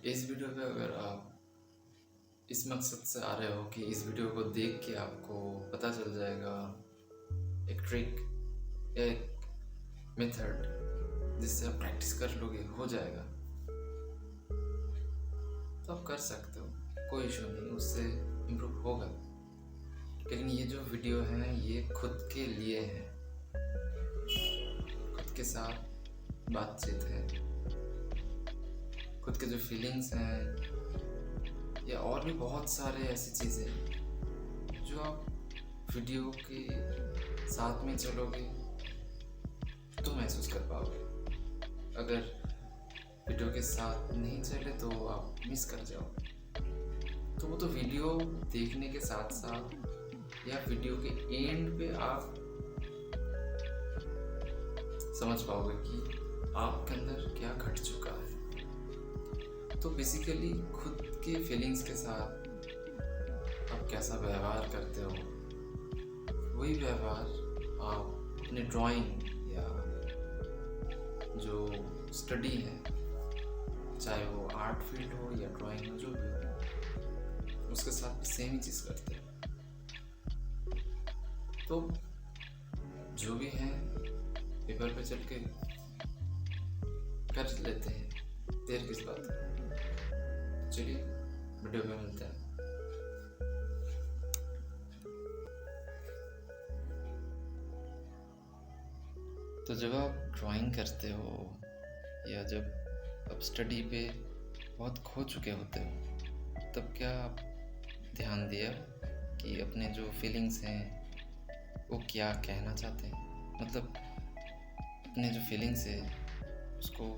इस वीडियो पे अगर आप इस मकसद से आ रहे हो कि इस वीडियो को देख के आपको पता चल जाएगा एक ट्रिक या एक मेथड जिससे आप प्रैक्टिस कर लोगे, हो जाएगा, तो आप कर सकते हो, कोई इशू नहीं, उससे इम्प्रूव होगा। लेकिन ये जो वीडियो है ये खुद के लिए है, खुद के साथ बातचीत है, खुद के जो फीलिंग्स हैं या और भी बहुत सारे ऐसी चीज़ें जो आप वीडियो के साथ में चलोगे तो महसूस कर पाओगे। अगर वीडियो के साथ नहीं चले तो आप मिस कर जाओगे। तो वो तो वीडियो देखने के साथ साथ या वीडियो के एंड पे आप समझ पाओगे कि आपके अंदर क्या घट चुका है। तो बेसिकली खुद के फीलिंग्स के साथ आप कैसा व्यवहार करते हो, वही व्यवहार आप अपने ड्राइंग या जो स्टडी है, चाहे वो आर्ट फील्ड हो या ड्राइंग हो, जो भी हो, उसके साथ भी सेम ही चीज़ करते हैं। तो जो भी है पेपर पे चल के कर लेते हैं, देर किस बात है। चलिए वीडियो में मिलते हैं। तो जब आप ड्राइंग करते हो या जब आप स्टडी पे बहुत खो चुके होते हो, तब क्या आप ध्यान दिया कि अपने जो फीलिंग्स हैं वो क्या कहना चाहते हैं? मतलब अपने जो फीलिंग्स है उसको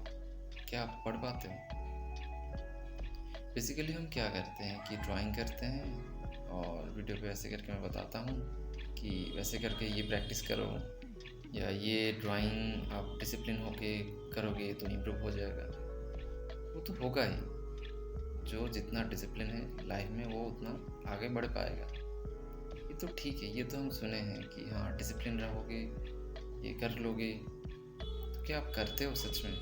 क्या आप पढ़ पाते हो? बेसिकली हम क्या करते हैं कि ड्राइंग करते हैं और वीडियो पे ऐसे करके मैं बताता हूँ कि वैसे करके ये प्रैक्टिस करो या ये ड्राइंग आप डिसिप्लिन होके करोगे तो इम्प्रूव हो जाएगा। वो तो होगा ही, जो जितना डिसिप्लिन है लाइफ में वो उतना आगे बढ़ पाएगा। ये तो ठीक है, ये तो हम सुने हैं कि हाँ डिसिप्लिन रहोगे, ये कर लोगे। तो क्या आप करते हो सच में?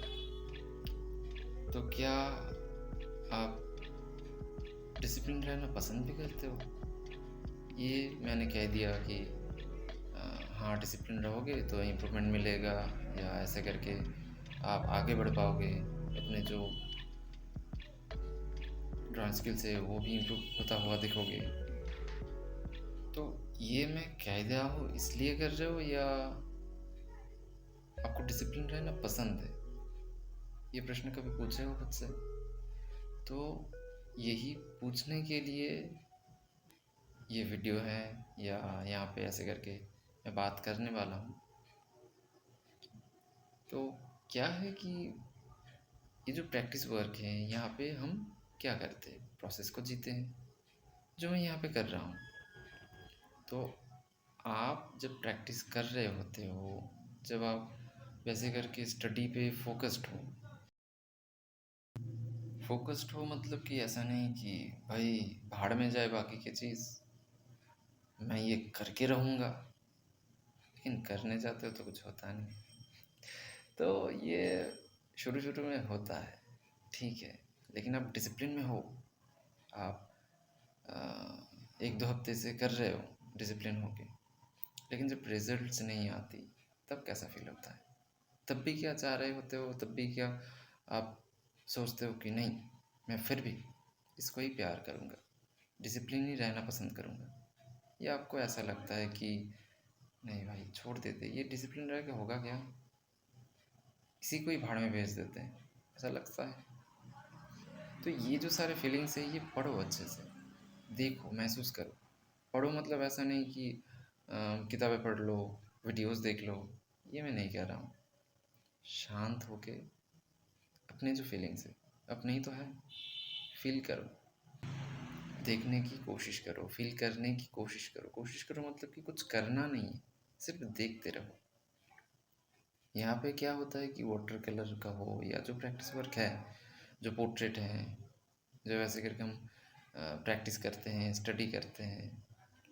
तो क्या आप डिसिप्लिन रहना पसंद भी करते हो? ये मैंने कह दिया कि हाँ डिसिप्लिन रहोगे तो इम्प्रूवमेंट मिलेगा या ऐसे करके आप आगे बढ़ पाओगे, अपने जो ड्राइंग स्किल्स है वो भी इम्प्रूव होता हुआ दिखोगे। तो ये मैं कह दिया हो इसलिए कर रहे हो या आपको डिसिप्लिन रहना पसंद है? ये प्रश्न कभी पूछे हो खुद से? तो यही पूछने के लिए ये वीडियो है या यहाँ पे ऐसे करके मैं बात करने वाला हूँ। तो क्या है कि ये जो प्रैक्टिस वर्क है यहाँ पे हम क्या करते हैं, प्रोसेस को जीते हैं, जो मैं यहाँ पे कर रहा हूँ। तो आप जब प्रैक्टिस कर रहे होते हो, जब आप वैसे करके स्टडी पे फोकस्ड हो मतलब कि ऐसा नहीं कि भाई भाड़ में जाए बाकी की चीज़, मैं ये करके रहूँगा, लेकिन करने जाते हो तो कुछ होता नहीं। तो ये शुरू शुरू में होता है, ठीक है, लेकिन आप डिसिप्लिन में हो, आप 1-2 हफ्ते से कर रहे हो डिसिप्लिन होके, लेकिन जब रिजल्ट्स नहीं आती तब कैसा फील होता है? तब भी क्या चाह रहे होते हो, तब भी क्या आप सोचते हो कि नहीं मैं फिर भी इसको ही प्यार करूँगा, डिसिप्लिन ही रहना पसंद करूँगा? या आपको ऐसा लगता है कि नहीं भाई छोड़ देते, ये डिसिप्लिन रह के होगा क्या, इसी को ही भाड़ में भेज देते हैं, ऐसा लगता है? तो ये जो सारे फीलिंग्स है ये पढ़ो, अच्छे से देखो, महसूस करो। पढ़ो मतलब ऐसा नहीं कि किताबें पढ़ लो, वीडियोस देख लो, ये मैं नहीं कह रहा हूँ। शांत होके अपने जो फीलिंग्स है, अपने ही तो है, फील करो, देखने की कोशिश करो, फील करने की कोशिश करो। कोशिश करो मतलब कि कुछ करना नहीं है, सिर्फ देखते रहो। यहाँ पे क्या होता है कि वाटर कलर का हो या जो प्रैक्टिस वर्क है, जो पोर्ट्रेट है, जो ऐसे करके हम प्रैक्टिस करते हैं, स्टडी करते हैं,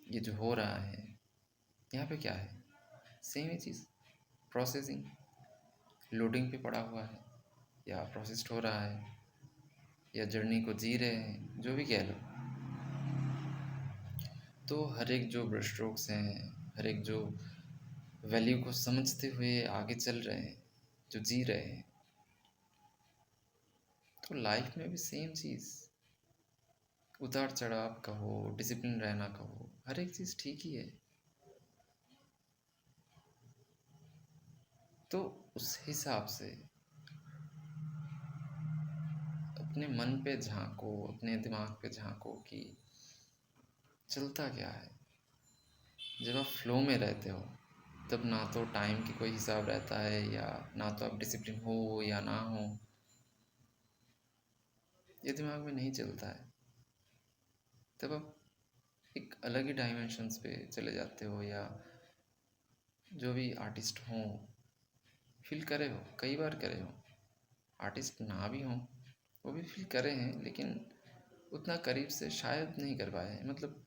ये जो हो रहा है यहाँ पे क्या है, सेम ही चीज़, प्रोसेसिंग, लोडिंग पे पड़ा हुआ है या प्रोसेस्ड हो रहा है। या जर्नी को जी रहे हैं, जो भी कह लो। तो हर एक जो ब्रश स्ट्रोक्स हैं, हर एक जो वैल्यू को समझते हुए आगे चल रहे हैं, जो जी रहे हैं, तो लाइफ में भी सेम चीज़, उतार चढ़ाव कहो, डिसिप्लिन रहना कहो, हर एक चीज़ ठीक ही है। तो उस हिसाब से अपने मन पे झांको, अपने दिमाग पे झांको कि चलता क्या है। जब आप फ्लो में रहते हो तब ना तो टाइम की कोई हिसाब रहता है, या ना तो आप डिसिप्लिन हो या ना हो, ये दिमाग में नहीं चलता है। तब आप एक अलग ही डायमेंशंस पे चले जाते हो, या जो भी आर्टिस्ट हों फील करे हो, कई बार करे हो, आर्टिस्ट ना भी हों वो भी फील करे हैं, लेकिन उतना करीब से शायद नहीं कर पाए हैं। मतलब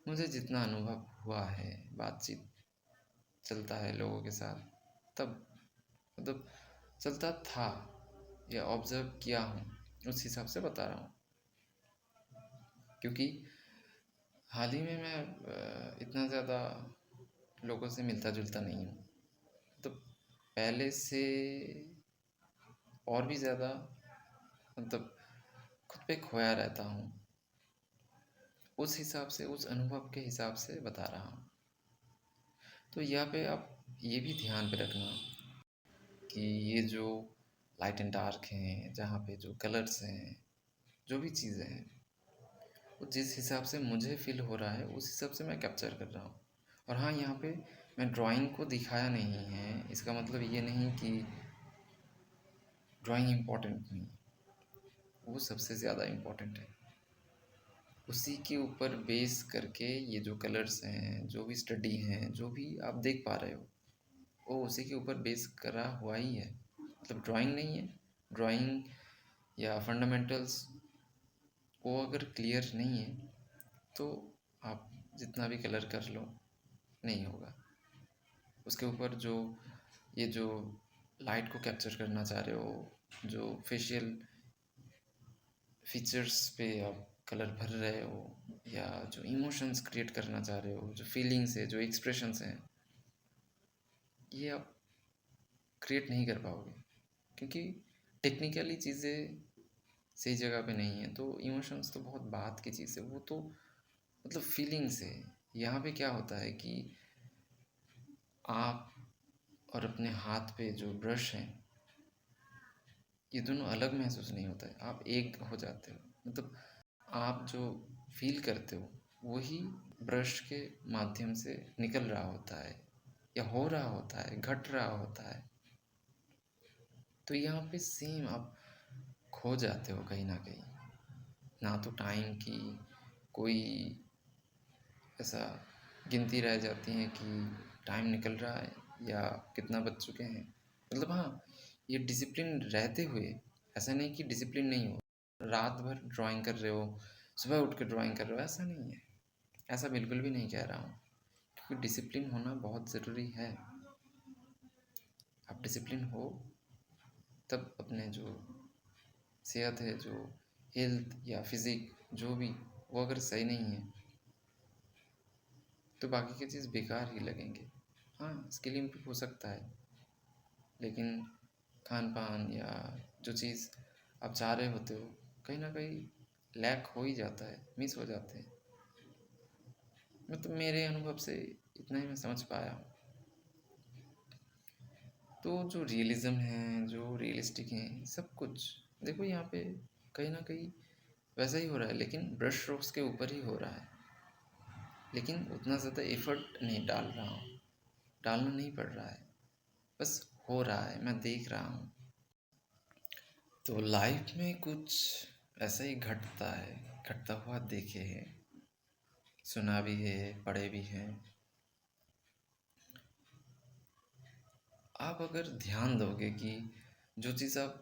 मुझे जितना अनुभव हुआ है, बातचीत चलता है लोगों के साथ, तब मतलब चलता था या ऑब्ज़र्व किया हूँ, उस हिसाब से बता रहा हूँ। क्योंकि हाल ही में मैं इतना ज़्यादा लोगों से मिलता जुलता नहीं हूँ, तो पहले से और भी ज़्यादा मतलब खुद पे खोया रहता हूँ। उस हिसाब से, उस अनुभव के हिसाब से बता रहा हूँ। तो यहाँ पे आप ये भी ध्यान पे रखना कि ये जो लाइट एंड डार्क हैं, जहाँ पे जो कलर्स हैं, जो भी चीज़ें हैं, वो जिस हिसाब से मुझे फील हो रहा है उस हिसाब से मैं कैप्चर कर रहा हूँ। और हाँ, यहाँ पे मैं ड्राइंग को दिखाया नहीं है, इसका मतलब ये नहीं कि ड्राइंग इम्पोर्टेंट नहीं, वो सबसे ज़्यादा इम्पोर्टेंट है। उसी के ऊपर बेस करके ये जो कलर्स हैं, जो भी स्टडी हैं, जो भी आप देख पा रहे हो, वो उसी के ऊपर बेस करा हुआ ही है। मतलब ड्राइंग नहीं है, ड्राइंग या फंडामेंटल्स वो अगर क्लियर नहीं है तो आप जितना भी कलर कर लो नहीं होगा। उसके ऊपर जो ये जो लाइट को कैप्चर करना चाह रहे हो, जो फेशियल फीचर्स पे आप कलर भर रहे हो, या जो इमोशंस क्रिएट करना चाह रहे हो, जो फीलिंग्स है, जो एक्सप्रेशंस हैं, ये आप क्रिएट नहीं कर पाओगे, क्योंकि टेक्निकली चीज़ें सही जगह पे नहीं है। तो इमोशंस तो बहुत बात की चीज़ है, वो तो मतलब फीलिंग्स है। यहाँ पे क्या होता है कि आप और अपने हाथ पे जो ब्रश है, ये दोनों अलग महसूस नहीं होता है, आप एक हो जाते हो। मतलब आप जो फील करते हो वही ब्रश के माध्यम से निकल रहा होता है, या हो रहा होता है, घट रहा होता है। तो यहाँ पे सेम आप खो जाते हो कहीं ना कहीं। ना तो टाइम की कोई ऐसा गिनती रह जाती है कि टाइम निकल रहा है या कितना बज चुके हैं। मतलब हाँ, ये डिसिप्लिन रहते हुए ऐसा नहीं कि डिसिप्लिन नहीं हो, रात भर ड्राइंग कर रहे हो, सुबह उठ के ड्राइंग कर रहे हो, ऐसा नहीं है। ऐसा बिल्कुल भी नहीं कह रहा हूँ, क्योंकि डिसिप्लिन होना बहुत ज़रूरी है। आप डिसिप्लिन हो तब अपने जो सेहत है, जो हेल्थ या फिज़िक जो भी, वो अगर सही नहीं है तो बाकी की चीज़ बेकार ही लगेंगे। हाँ, स्किल इम्प्रूव हो सकता है, लेकिन खान पान या जो चीज़ आप चाह रहे होते हो, कहीं ना कहीं लैक हो ही जाता है, मिस हो जाते हैं। मतलब मेरे अनुभव से इतना ही मैं समझ पाया हूँ। तो जो रियलिज़म है, जो रियलिस्टिक है, सब कुछ देखो यहाँ पे कहीं ना कहीं वैसा ही हो रहा है, लेकिन ब्रश स्ट्रोक्स के ऊपर ही हो रहा है। लेकिन उतना ज़्यादा एफर्ट नहीं डाल रहा हूँ, डालना नहीं पड़ रहा है, बस हो रहा है, मैं देख रहा हूँ। तो लाइफ में कुछ ऐसा ही घटता है, घटता हुआ देखे हैं, सुना भी है, पढ़े भी हैं। आप अगर ध्यान दोगे कि जो चीज़ आप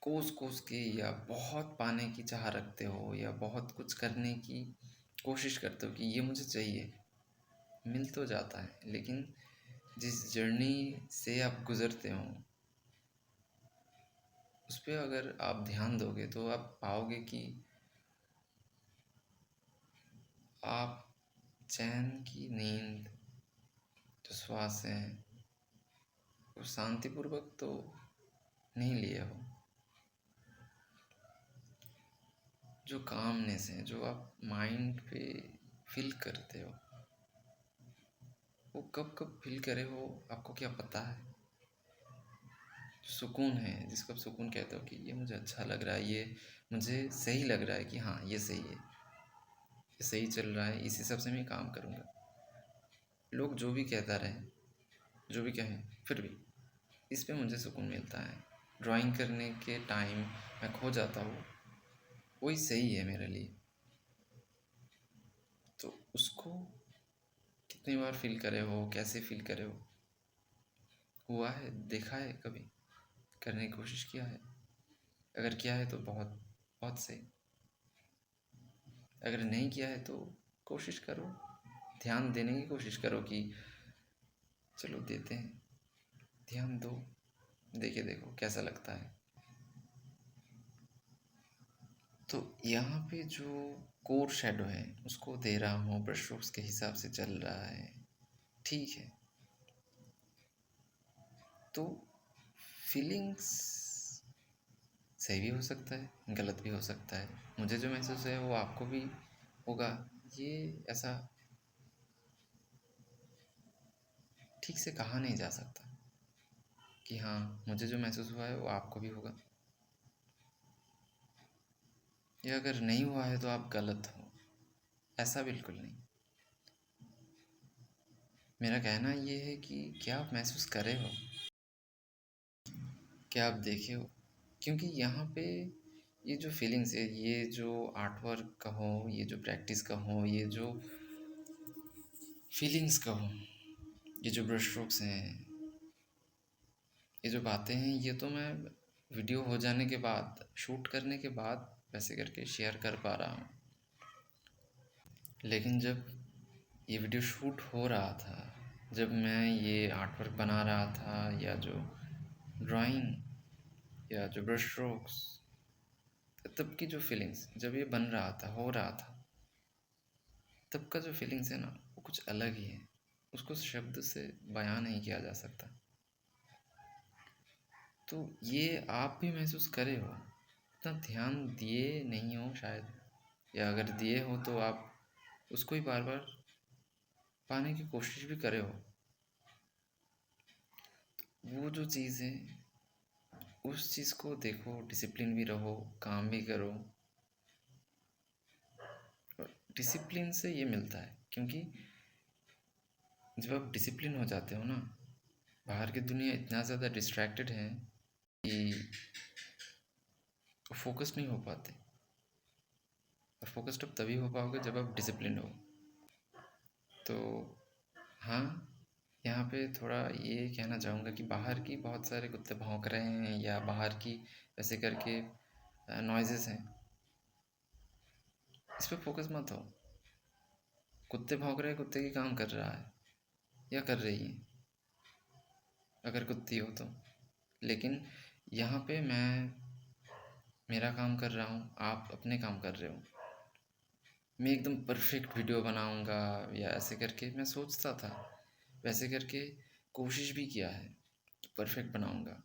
कोस कोस के या बहुत पाने की चाह रखते हो, या बहुत कुछ करने की कोशिश करते हो कि ये मुझे चाहिए, मिल तो जाता है, लेकिन जिस जर्नी से आप गुज़रते हो उस पे अगर आप ध्यान दोगे तो आप पाओगे कि आप चैन की नींद, जो श्वास है, वो शांतिपूर्वक तो नहीं लिए हो। जो कामनेस है, जो आप माइंड पे फील करते हो, वो कब कब फील करे हो आपको क्या पता है। जो सुकून है, जिसको आप सुकून कहते हो कि ये मुझे अच्छा लग रहा है, ये मुझे सही लग रहा है कि हाँ ये सही है, ये सही चल रहा है, इस हिसाब से मैं काम करूँगा। लोग जो भी कहता रहे, जो भी कहें, फिर भी इस पे मुझे सुकून मिलता है। ड्राइंग करने के टाइम मैं खो जाता हूँ, वही सही है मेरे लिए। तो उसको कितनी बार फील करे हो, कैसे फील करे हो, हुआ है, देखा है, कभी करने की कोशिश किया है? अगर किया है तो बहुत बहुत सही। अगर नहीं किया है तो कोशिश करो, ध्यान देने की कोशिश करो कि चलो देते हैं, ध्यान दो, देखे देखो कैसा लगता है। तो यहाँ पे जो कोर शेडो है उसको दे रहा हूँ, ब्रश स्ट्रोक्स के हिसाब से चल रहा है, ठीक है। तो फीलिंग्स सही भी हो सकता है, गलत भी हो सकता है। मुझे जो महसूस है वो आपको भी होगा। ये ऐसा ठीक से कहा नहीं जा सकता कि हाँ मुझे जो महसूस हुआ है वो आपको भी होगा, या अगर नहीं हुआ है तो आप गलत हो, ऐसा बिल्कुल नहीं। मेरा कहना ये है कि क्या आप महसूस करे हो, क्या आप देखे हो। क्योंकि यहाँ पे ये जो फीलिंग्स है, ये जो आर्ट वर्क का हो, ये जो प्रैक्टिस का हो, ये जो फीलिंग्स का हो, ये जो ब्रश स्ट्रोक्स हैं, ये जो बातें हैं, ये तो मैं वीडियो हो जाने के बाद, शूट करने के बाद वैसे करके शेयर कर पा रहा हूँ। लेकिन जब ये वीडियो शूट हो रहा था, जब मैं ये आर्ट वर्क बना रहा था, या जो ड्राइंग या जो ब्रश स्ट्रोक्स, तब की जो फीलिंग्स, जब ये बन रहा था, हो रहा था, तब का जो फीलिंग्स है ना, वो कुछ अलग ही है। उसको शब्द से बयां नहीं किया जा सकता। तो ये आप भी महसूस करे हो, इतना ध्यान दिए नहीं हो शायद, या अगर दिए हो तो आप उसको ही बार बार पाने की कोशिश भी करे हो। वो जो चीज़ है, उस चीज़ को देखो, डिसिप्लिन भी रहो, काम भी करो। और डिसिप्लिन से ये मिलता है, क्योंकि जब आप डिसिप्लिन हो जाते हो ना, बाहर की दुनिया इतना ज़्यादा डिस्ट्रैक्टेड है कि फोकस नहीं हो पाते। और फोकस्ड अब तभी हो पाओगे जब आप डिसिप्लिन हो। तो हाँ, यहाँ पे थोड़ा ये कहना चाहूँगा कि बाहर की बहुत सारे कुत्ते भौंक रहे हैं, या बाहर की ऐसे करके नॉइज़ेस हैं, इस पे फोकस मत हो। कुत्ते भौंक रहे हैं, कुत्ते की काम कर रहा है या कर रही है, अगर कुत्ती हो तो। लेकिन यहाँ पे मैं मेरा काम कर रहा हूँ, आप अपने काम कर रहे हो। मैं एकदम परफेक्ट वीडियो बनाऊँगा या ऐसे करके मैं सोचता था, वैसे करके कोशिश भी किया है कि परफेक्ट बनाऊँगा,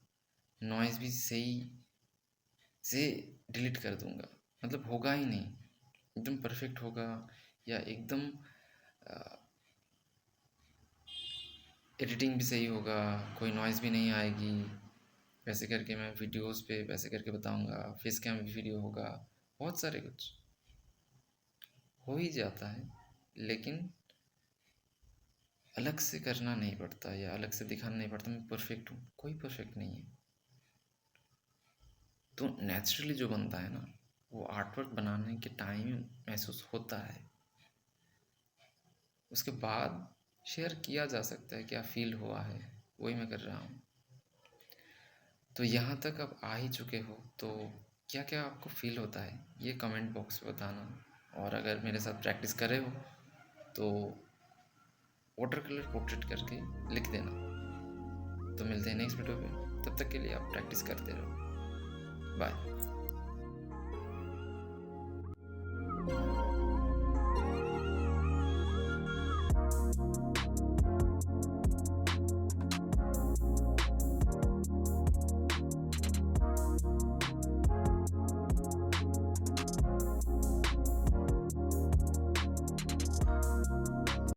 नॉइज़ भी सही से डिलीट कर दूँगा, मतलब होगा ही नहीं, एकदम परफेक्ट होगा, या एकदम एडिटिंग भी सही होगा, कोई नॉइज़ भी नहीं आएगी। वैसे करके मैं वीडियोस पे वैसे करके बताऊँगा, फेस कैम वीडियो होगा, बहुत सारे कुछ हो ही जाता है। लेकिन अलग से करना नहीं पड़ता, या अलग से दिखाना नहीं पड़ता मैं परफेक्ट हूँ, कोई परफेक्ट नहीं है। तो नेचुरली जो बनता है ना, वो आर्ट वर्क बनाने के टाइम महसूस होता है। उसके बाद शेयर किया जा सकता है क्या फ़ील हुआ है, वही मैं कर रहा हूँ। तो यहाँ तक अब आ ही चुके हो, तो क्या क्या आपको फ़ील होता है ये कमेंट बॉक्स में बताना। और अगर मेरे साथ प्रैक्टिस करे हो तो वाटर कलर पोर्ट्रेट करके लिख देना। तो मिलते हैं नेक्स्ट वीडियो पे, तब तक के लिए आप प्रैक्टिस करते रहो। बाय।